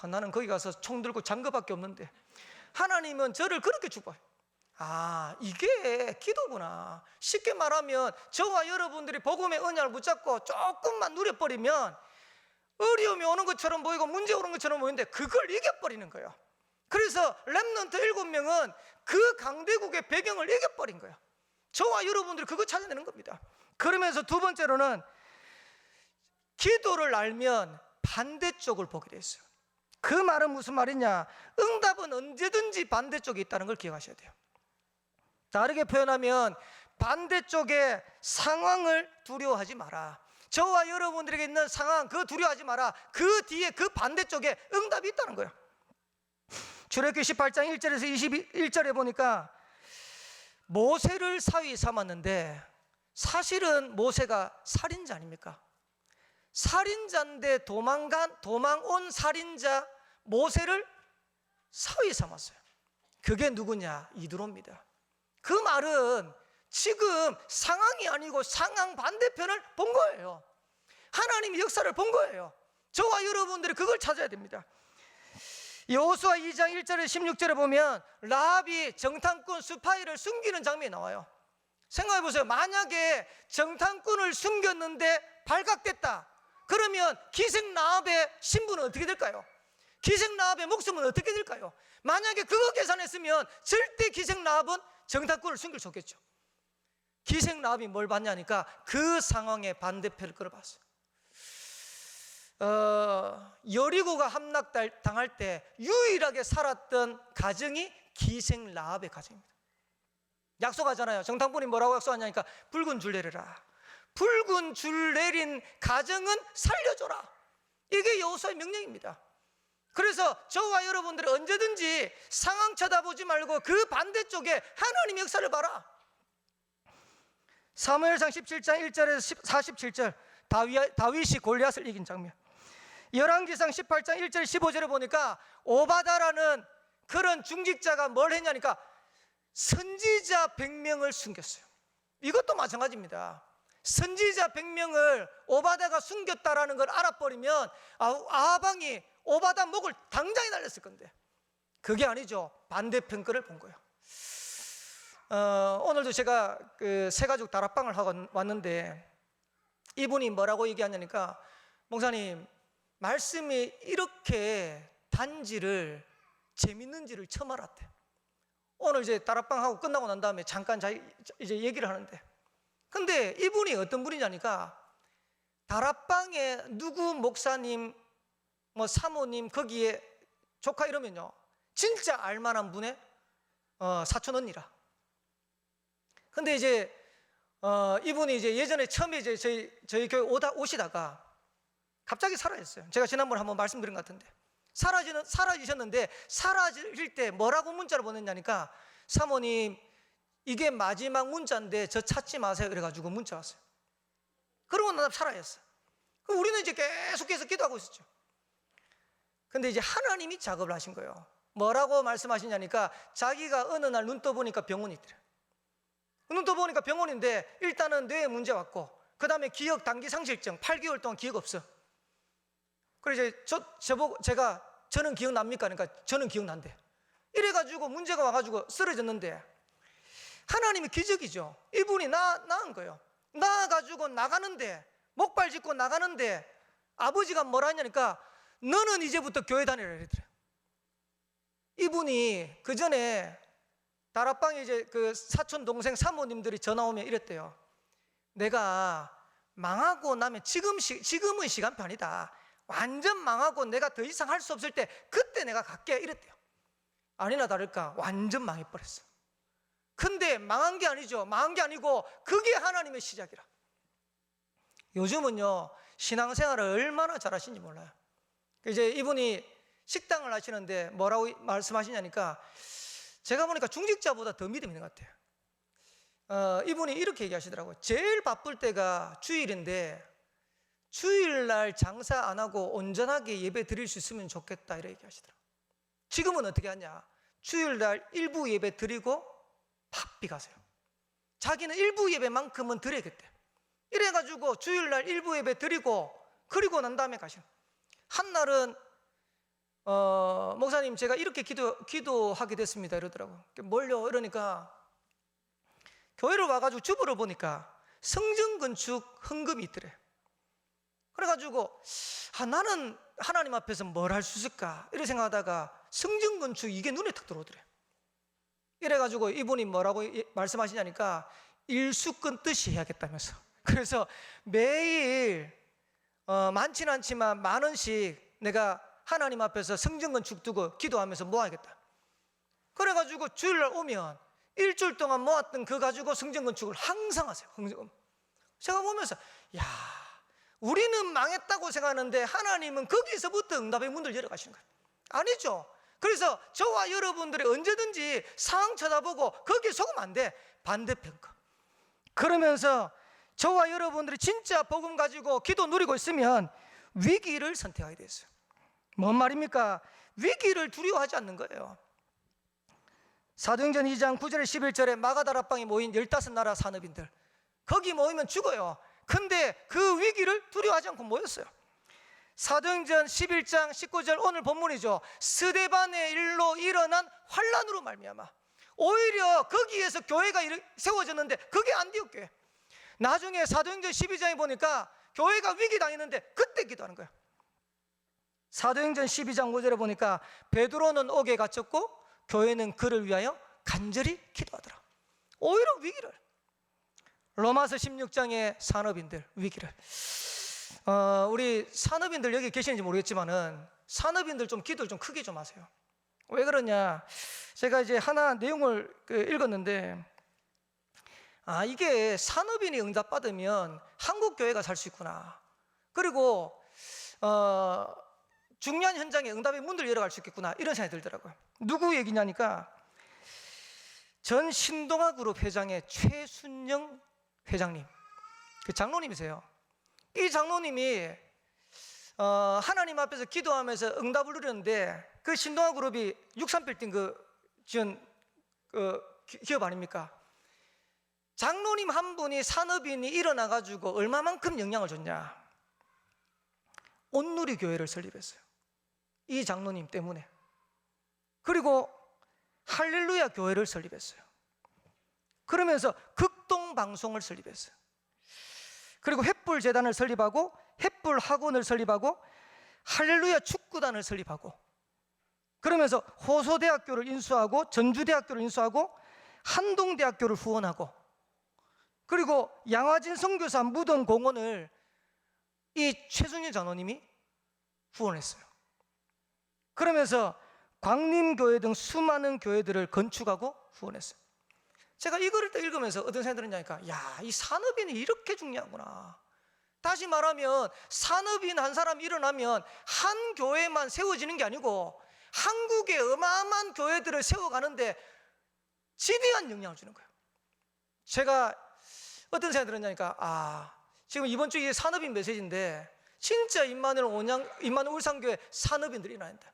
나는 거기 가서 총 들고 장갑밖에 없는데 하나님은 저를 그렇게 축복해요. 이게 기도구나. 쉽게 말하면 저와 여러분들이 복음의 언약을 붙잡고 조금만 누려버리면 어려움이 오는 것처럼 보이고 문제 오는 것처럼 보이는데 그걸 이겨버리는 거예요. 그래서 렘넌트 7명은 그 강대국의 배경을 이겨버린 거예요. 저와 여러분들이 그거 찾아내는 겁니다. 그러면서 두 번째로는 기도를 알면 반대쪽을 보게 돼 있어요. 그 말은 무슨 말이냐, 응답은 언제든지 반대쪽에 있다는 걸 기억하셔야 돼요. 다르게 표현하면 반대쪽의 상황을 두려워하지 마라. 저와 여러분들에게 있는 상황 그거 두려워하지 마라. 그 뒤에 그 반대쪽에 응답이 있다는 거예요. 출애굽기 18장 1절에서 21절에 보니까 모세를 사위 삼았는데 사실은 모세가 살인자 아닙니까? 살인자인데 도망 온 살인자 모세를 사위 삼았어요. 그게 누구냐? 이드로입니다. 그 말은 지금 상황이 아니고 상황 반대편을 본 거예요. 하나님이 역사를 본 거예요. 저와 여러분들이 그걸 찾아야 됩니다. 여호수아 2장 1절에 16절에 보면 라합이 정탐꾼 스파이를 숨기는 장면이 나와요. 생각해 보세요. 만약에 정탐꾼을 숨겼는데 발각됐다, 그러면 기생 라합의 신분은 어떻게 될까요? 기생 라합의 목숨은 어떻게 될까요? 만약에 그거 계산했으면 절대 기생 라합은 정탐꾼을 숨길 수 없겠죠. 기생 라합이 뭘 봤냐니까 그 상황에 반대편을 끌어봤어요. 여리고가 함락당할 때 유일하게 살았던 가정이 기생 라합의 가정입니다. 약속하잖아요. 정탐꾼이 뭐라고 약속하냐니까 붉은 줄 내려라. 붉은 줄 내린 가정은 살려줘라. 이게 여호수아의 명령입니다. 그래서 저와 여러분들이 언제든지 상황 쳐다보지 말고 그 반대쪽에 하나님의 역사를 봐라. 사무엘상 17장 1절에서 47절 다윗이 골리앗을 이긴 장면. 열왕기상 18장 1절 15절에 보니까 오바다라는 그런 중직자가 뭘 했냐니까 선지자 100명을 숨겼어요. 이것도 마찬가지입니다. 선지자 100명을 오바다가 숨겼다라는 걸 알아버리면 아하방이 오바다 목을 당장에 날렸을 건데 그게 아니죠. 반대편 거를 본 거예요. 오늘도 제가 그 새가족 다락방을 하고 왔는데 이분이 뭐라고 얘기하냐니까 목사님, 말씀이 이렇게 단지를 재밌는지를 처음 알았대. 오늘 이제 다락방하고 끝나고 난 다음에 잠깐 이제 얘기를 하는데, 근데 이분이 어떤 분이냐니까 다락방에 누구 목사님 뭐 사모님 거기에 조카 이러면요 진짜 알만한 분의 사촌 언니라. 근데 이제 이분이 이제 예전에 처음에 이제 저희 교회 오시다가 갑자기 사라졌어요. 제가 지난번에 한번 말씀드린 것 같은데 사라지셨는데 사라질 때 뭐라고 문자를 보냈냐니까 사모님 이게 마지막 문자인데 저 찾지 마세요 그래가지고 문자 왔어요. 그러고 나서 사라졌어요. 그럼 우리는 이제 계속해서 기도하고 있었죠. 근데 이제 하나님이 작업을 하신 거예요. 뭐라고 말씀하시냐니까 자기가 어느 날 눈 떠보니까 병원이 있더래요. 눈 떠보니까 병원인데 일단은 뇌에 문제 왔고 그 다음에 기억 단기 상실증 8개월 동안 기억 없어. 그래서 이제 저보고 저는 기억납니까? 그러니까 저는 기억난대. 이래가지고 문제가 와가지고 쓰러졌는데 하나님이 기적이죠. 이분이 나은 거예요. 나아가지고 나가는데 목발 짚고 나가는데 아버지가 뭐라 하냐니까 너는 이제부터 교회 다니라 이러더래요. 이분이 그 전에 다락방에 이제 그 사촌 동생 사모님들이 전화 오면 이랬대요. 내가 망하고 나면 지금은 시간표 아니다. 완전 망하고 내가 더 이상 할 수 없을 때 그때 내가 갈게 이랬대요. 아니나 다를까 완전 망해버렸어. 근데 망한 게 아니죠. 망한 게 아니고 그게 하나님의 시작이라. 요즘은요 신앙생활을 얼마나 잘하시는지 몰라요. 이제 이분이 식당을 하시는데 뭐라고 말씀하시냐니까 제가 보니까 중직자보다 더 믿음이 있는 것 같아요. 이분이 이렇게 얘기하시더라고요. 제일 바쁠 때가 주일인데 주일날 장사 안 하고 온전하게 예배 드릴 수 있으면 좋겠다 이렇게 얘기하시더라고요. 지금은 어떻게 하냐, 주일날 일부 예배 드리고 바삐 가세요. 자기는 일부 예배만큼은 드려야겠대. 이래가지고 주일날 일부 예배 드리고 그리고 난 다음에 가시는. 한날은 목사님 제가 이렇게 기도하게 됐습니다 이러더라고요. 뭘요? 이러니까 교회를 와가지고 주보를 보니까 성전 건축 헌금이 있더래. 그래가지고 나는 하나님 앞에서 뭘 할 수 있을까 이렇게 생각하다가 성전 건축 이게 눈에 탁 들어오더래. 이래가지고 이분이 뭐라고 말씀하시냐니까 일수건 뜻이 해야겠다면서. 그래서 매일 많지는 않지만 10,000원씩 내가 하나님 앞에서 성전 건축 두고 기도하면서 모아야겠다. 그래가지고 주일날 오면 일주일 동안 모았던 그 가지고 성전 건축을 항상 하세요. 제가 보면서 야, 우리는 망했다고 생각하는데 하나님은 거기서부터 응답의 문을 열어가시는 거예요. 아니죠. 그래서 저와 여러분들이 언제든지 상황 쳐다보고 거기에 속으면 안 돼. 반대편 거. 그러면서 저와 여러분들이 진짜 복음 가지고 기도 누리고 있으면 위기를 선택하게 됐어요. 뭔 말입니까? 위기를 두려워하지 않는 거예요. 사도행전 2장 9절에 11절에 마가다락방에 모인 15나라 산업인들, 거기 모이면 죽어요. 근데 그 위기를 두려워하지 않고 모였어요. 사도행전 11장 19절 오늘 본문이죠. 스데반의 일로 일어난 환란으로 말미암아 오히려 거기에서 교회가 세워졌는데 그게 안디옥 교회. 나중에 사도행전 12장에 보니까 교회가 위기 당했는데 그때 기도하는 거예요. 사도행전 12장 5절에 보니까 베드로는 옥에 갇혔고 교회는 그를 위하여 간절히 기도하더라. 오히려 위기를. 로마서 16장의 산업인들 위기를. 우리 산업인들 여기 계시는지 모르겠지만은 산업인들 좀 기도를 좀 크게 좀 하세요. 왜 그러냐? 제가 이제 하나 내용을 읽었는데 이게 산업인이 응답받으면 한국 교회가 살 수 있구나. 그리고 중요한 현장에 응답의 문을 열어갈 수 있겠구나 이런 생각이 들더라고요. 누구 얘기냐니까 전 신동아 그룹 회장의 최순영 회장님, 그 장로님이세요. 이 장로님이 하나님 앞에서 기도하면서 응답을 누렸는데 그 신동아 그룹이 63빌딩 지은 기업 아닙니까? 장로님 한 분이 산업인이 일어나 가지고 얼마만큼 영향을 줬냐? 온누리 교회를 설립했어요. 이 장로님 때문에. 그리고 할렐루야 교회를 설립했어요. 그러면서 극동 방송을 설립했어요. 그리고 횃불 재단을 설립하고 횃불 학원을 설립하고 할렐루야 축구단을 설립하고 그러면서 호소대학교를 인수하고 전주대학교를 인수하고 한동대학교를 후원하고 그리고 양화진 선교사 무덤 공원을 이 최순희 장로님이 후원했어요. 그러면서 광림교회 등 수많은 교회들을 건축하고 후원했어요. 제가 이거를 또 읽으면서 어떤 생각이 들었냐니까 이 산업인이 이렇게 중요하구나. 다시 말하면 산업인 한 사람이 일어나면 한 교회만 세워지는 게 아니고 한국의 어마어마한 교회들을 세워가는데 지대한 영향을 주는 거예요. 제가 어떤 생각이 들었냐니까 지금 이번 주에 산업인 메시지인데 진짜 임마누엘 울산교회 산업인들이 일어난다.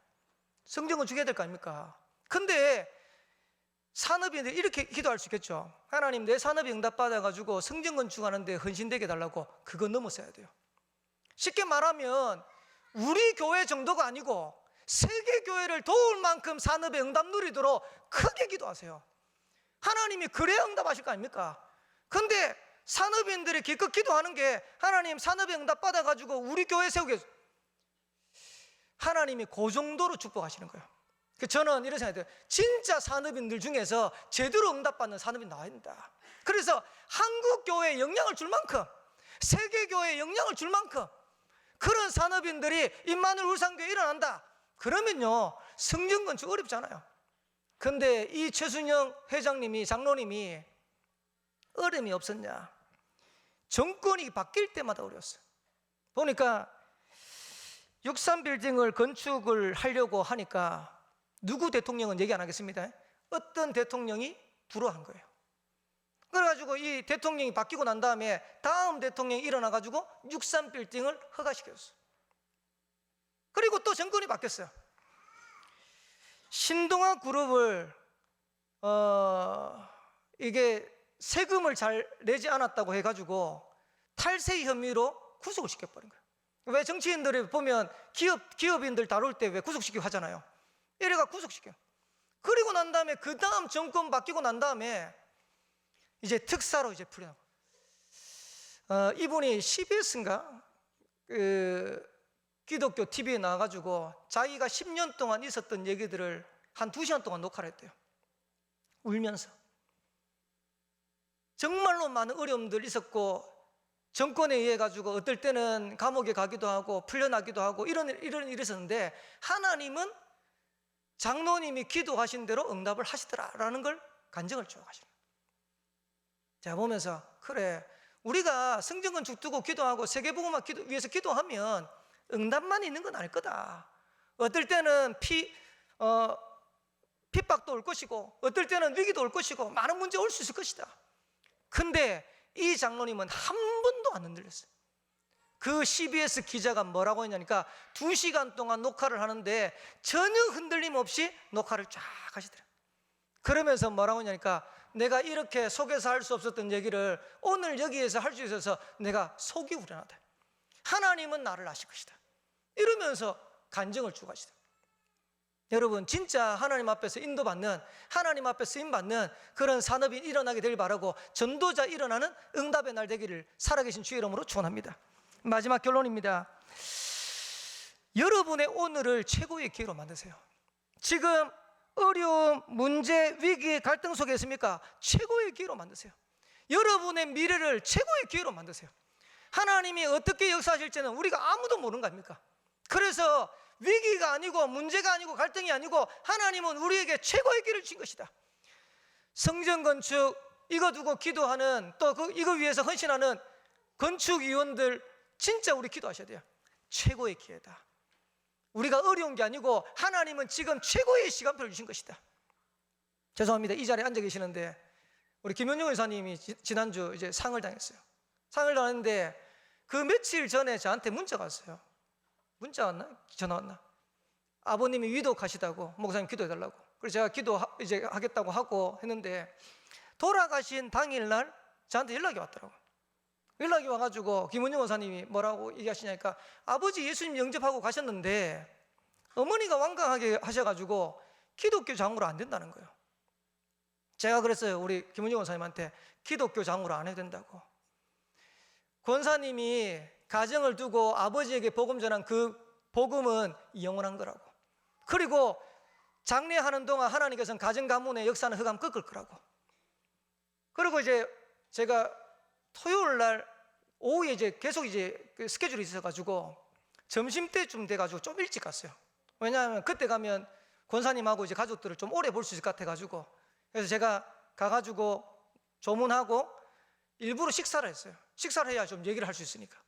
성경은 죽여야 될 거 아닙니까? 근데 산업인들이 이렇게 기도할 수 있겠죠. 하나님 내 산업이 응답받아가지고 성전 건축하는데 헌신되게 해달라고. 그거 넘어서야 돼요. 쉽게 말하면 우리 교회 정도가 아니고 세계 교회를 도울 만큼 산업의 응답 누리도록 크게 기도하세요. 하나님이 그래야 응답하실 거 아닙니까? 근데 산업인들이 기껏 기도하는 게 하나님 산업의 응답 받아가지고 우리 교회 세우게, 하나님이 그 정도로 축복하시는 거예요. 저는 이런 생각이 들어요. 진짜 산업인들 중에서 제대로 응답받는 산업인 나와야 된다. 그래서 한국 교회에 영향을 줄 만큼, 세계 교회에 영향을 줄 만큼 그런 산업인들이 임마누엘 울산교회에 일어난다. 그러면요 성전 건축 어렵지 않아요. 근데 이 최순영 회장님이, 장로님이 어려움이 없었냐? 정권이 바뀔 때마다 어려웠어요. 보니까 63빌딩을 건축을 하려고 하니까 누구 대통령은 얘기 안 하겠습니다. 어떤 대통령이 불허한 거예요. 그래가지고 이 대통령이 바뀌고 난 다음에 다음 대통령이 일어나가지고 63빌딩을 허가시켰어요. 그리고 또 정권이 바뀌었어요. 신동아 그룹을 이게 세금을 잘 내지 않았다고 해가지고 탈세 혐의로 구속을 시켜버린 거예요. 왜 정치인들이 보면 기업인들 다룰 때 왜 구속시키고 하잖아요. 이래가 구속시켜요. 그리고 난 다음에 그 다음 정권 바뀌고 난 다음에 이제 특사로 이제 풀려나고, 이분이 CBS인가 기독교 TV에 나와가지고 자기가 10년 동안 있었던 얘기들을 한 2시간 동안 녹화를 했대요. 울면서 정말로 많은 어려움들 있었고 정권에 의해 가지고 어떨 때는 감옥에 가기도 하고 풀려나기도 하고 이런 일이 있었는데 하나님은 장로님이 기도하신 대로 응답을 하시더라라는 걸 간증을 쭉 하시는 거예요. 제가 보면서 그래, 우리가 성전 건축 두고 기도하고 세계복음화 위해서 기도하면 응답만 있는 건 아닐 거다. 어떨 때는 핍박도 올 것이고 어떨 때는 위기도 올 것이고 많은 문제 올 수 있을 것이다. 근데 이 장로님은 한 번도 안 흔들렸어요. 그 CBS 기자가 뭐라고 했냐니까 2시간 동안 녹화를 하는데 전혀 흔들림 없이 녹화를 쫙 하시더래요. 그러면서 뭐라고 하냐니까 내가 이렇게 속에서 할 수 없었던 얘기를 오늘 여기에서 할 수 있어서 내가 속이 후련하다. 하나님은 나를 아실 것이다. 이러면서 간증을 쭉 하시다. 여러분, 진짜 하나님 앞에서 인도받는, 하나님 앞에 쓰임받는 그런 산업이 일어나게 되길 바라고, 전도자 일어나는 응답의 날 되기를 살아계신 주의 이름으로 축원합니다. 마지막 결론입니다. 여러분의 오늘을 최고의 기회로 만드세요. 지금 어려움, 문제, 위기, 갈등 속에 있습니까? 최고의 기회로 만드세요. 여러분의 미래를 최고의 기회로 만드세요. 하나님이 어떻게 역사하실지는 우리가 아무도 모르는 거 아닙니까? 그래서 위기가 아니고 문제가 아니고 갈등이 아니고 하나님은 우리에게 최고의 길을 주신 것이다. 성전 건축 이거 두고 기도하는, 또 이거 위해서 헌신하는 건축위원들 진짜 우리 기도하셔야 돼요. 최고의 기회다. 우리가 어려운 게 아니고 하나님은 지금 최고의 시간표를 주신 것이다. 죄송합니다. 이 자리에 앉아 계시는데 우리 김현용 의사님이 지난주 이제 상을 당했어요. 상을 당했는데 그 며칠 전에 저한테 문자가 왔어요. 문자 왔나? 전화 왔나? 아버님이 위독하시다고 목사님 기도해달라고. 그래서 제가 기도 이제 하겠다고 하고 했는데 돌아가신 당일날 저한테 연락이 왔더라고요. 연락이 와가지고 김은영 원사님이 뭐라고 얘기하시냐니까 아버지 예수님 영접하고 가셨는데 어머니가 완강하게 하셔가지고 기독교 장로로 안 된다는 거예요. 제가 그랬어요. 우리 김은영 원사님한테 기독교 장로로 안 해도 된다고. 권사님이 가정을 두고 아버지에게 복음 전한 그 복음은 영원한 거라고. 그리고 장례하는 동안 하나님께서는 가정 가문의 역사는 흑암 꺾을 거라고. 그리고 이제 제가 토요일 날 오후에 이제 계속 이제 그 스케줄이 있어가지고 점심때쯤 돼가지고 좀 일찍 갔어요. 왜냐하면 그때 가면 권사님하고 이제 가족들을 좀 오래 볼 수 있을 것 같아가지고. 그래서 제가 가가지고 조문하고 일부러 식사를 했어요. 식사를 해야 좀 얘기를 할 수 있으니까.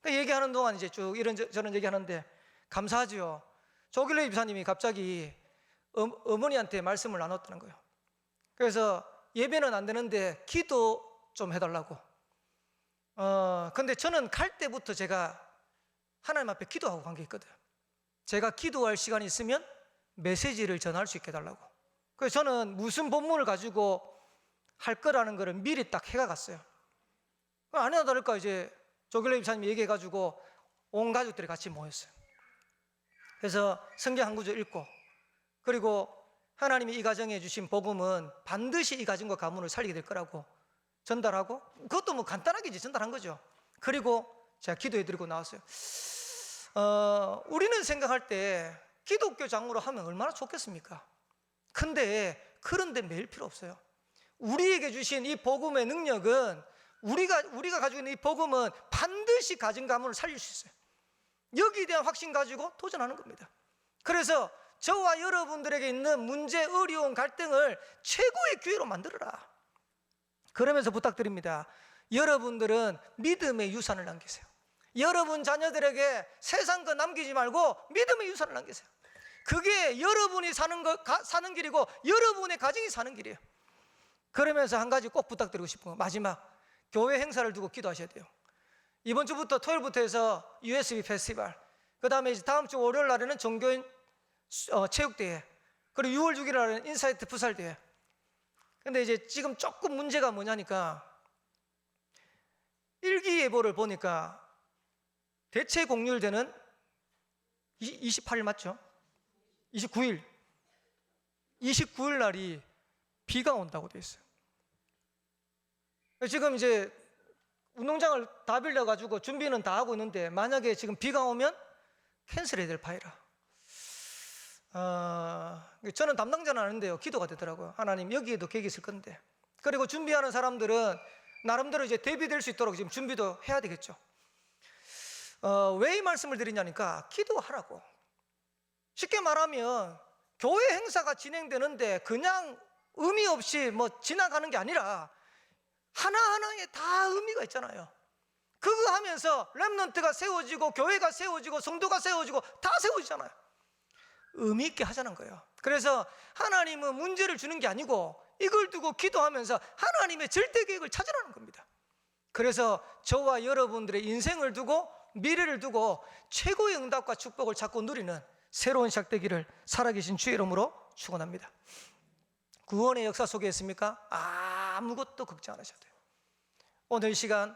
얘기하는 동안 이제 쭉 이런저런 얘기하는데 감사하지요. 조길래 집사님이 갑자기 어머니한테 말씀을 나눴다는 거예요. 그래서 예배는 안 되는데 기도 좀 해달라고. 근데 저는 갈 때부터 제가 하나님 앞에 기도하고 간 게 있거든요. 제가 기도할 시간이 있으면 메시지를 전할 수 있게 해달라고. 그래서 저는 무슨 본문을 가지고 할 거라는 거를 미리 딱 해가 갔어요. 아니나 다를까 이제 조길래 집사님이 얘기해가지고 온 가족들이 같이 모였어요. 그래서 성경 한 구절 읽고, 그리고 하나님이 이 가정에 주신 복음은 반드시 이 가정과 가문을 살리게 될 거라고 전달하고, 그것도 뭐 간단하게 이제 전달한 거죠. 그리고 제가 기도해드리고 나왔어요. 우리는 생각할 때 기독교 장로로 하면 얼마나 좋겠습니까? 그런데 매일 필요 없어요. 우리에게 주신 이 복음의 능력은 우리가 가지고 있는 이 복음은 반드시 가정 가문을 살릴 수 있어요. 여기에 대한 확신 가지고 도전하는 겁니다. 그래서 저와 여러분들에게 있는 문제, 어려운 갈등을 최고의 기회로 만들어라. 그러면서 부탁드립니다. 여러분들은 믿음의 유산을 남기세요. 여러분 자녀들에게 세상 거 남기지 말고 믿음의 유산을 남기세요. 그게 여러분이 사는 길이고 여러분의 가정이 사는 길이에요. 그러면서 한 가지 꼭 부탁드리고 싶은 거, 마지막 교회 행사를 두고 기도하셔야 돼요. 이번 주부터 토요일부터 해서 USB 페스티벌, 그 다음에 이제 다음 주 월요일 날에는 종교인 체육대회, 그리고 6월 6일 날에는 인사이트 풋살대회. 근데 이제 지금 조금 문제가 뭐냐니까 일기예보를 보니까 대체 공휴일되는 28일 맞죠? 29일 날이 비가 온다고 돼 있어요. 지금 이제 운동장을 다 빌려가지고 준비는 다 하고 있는데 만약에 지금 비가 오면 캔슬해야 될 파이라. 저는 담당자는 아닌데요, 기도가 되더라고요. 하나님 여기에도 계획이 있을 건데. 그리고 준비하는 사람들은 나름대로 이제 대비될 수 있도록 지금 준비도 해야 되겠죠. 왜 이 말씀을 드리냐니까 기도하라고. 쉽게 말하면 교회 행사가 진행되는데 그냥 의미 없이 뭐 지나가는 게 아니라 하나하나에 다 의미가 있잖아요. 그거 하면서 렘넌트가 세워지고 교회가 세워지고 성도가 세워지고 다 세워지잖아요. 의미 있게 하자는 거예요. 그래서 하나님은 문제를 주는 게 아니고 이걸 두고 기도하면서 하나님의 절대 계획을 찾으라는 겁니다. 그래서 저와 여러분들의 인생을 두고 미래를 두고 최고의 응답과 축복을 찾고 누리는 새로운 시작되기를 살아계신 주의 이름으로 축원합니다. 구원의 역사 속에 있습니까? 아무것도 걱정 안 하셔도 돼요. 오늘 이 시간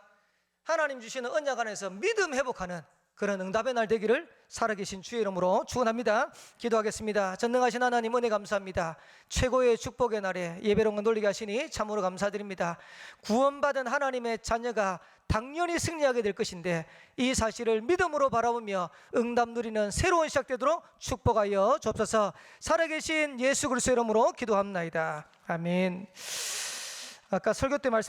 하나님 주시는 언약 안에서 믿음 회복하는 그런 응답의 날 되기를 살아계신 주의 이름으로 축원합니다. 기도하겠습니다. 전능하신 하나님 은혜 감사합니다. 최고의 축복의 날에 예배로만 돌리게 하시니 참으로 감사드립니다. 구원받은 하나님의 자녀가 당연히 승리하게 될 것인데 이 사실을 믿음으로 바라보며 응답 누리는 새로운 시작되도록 축복하여 주옵소서. 살아계신 예수 그리스도의 이름으로 기도합나이다. 아멘. 아까 설교 때 말씀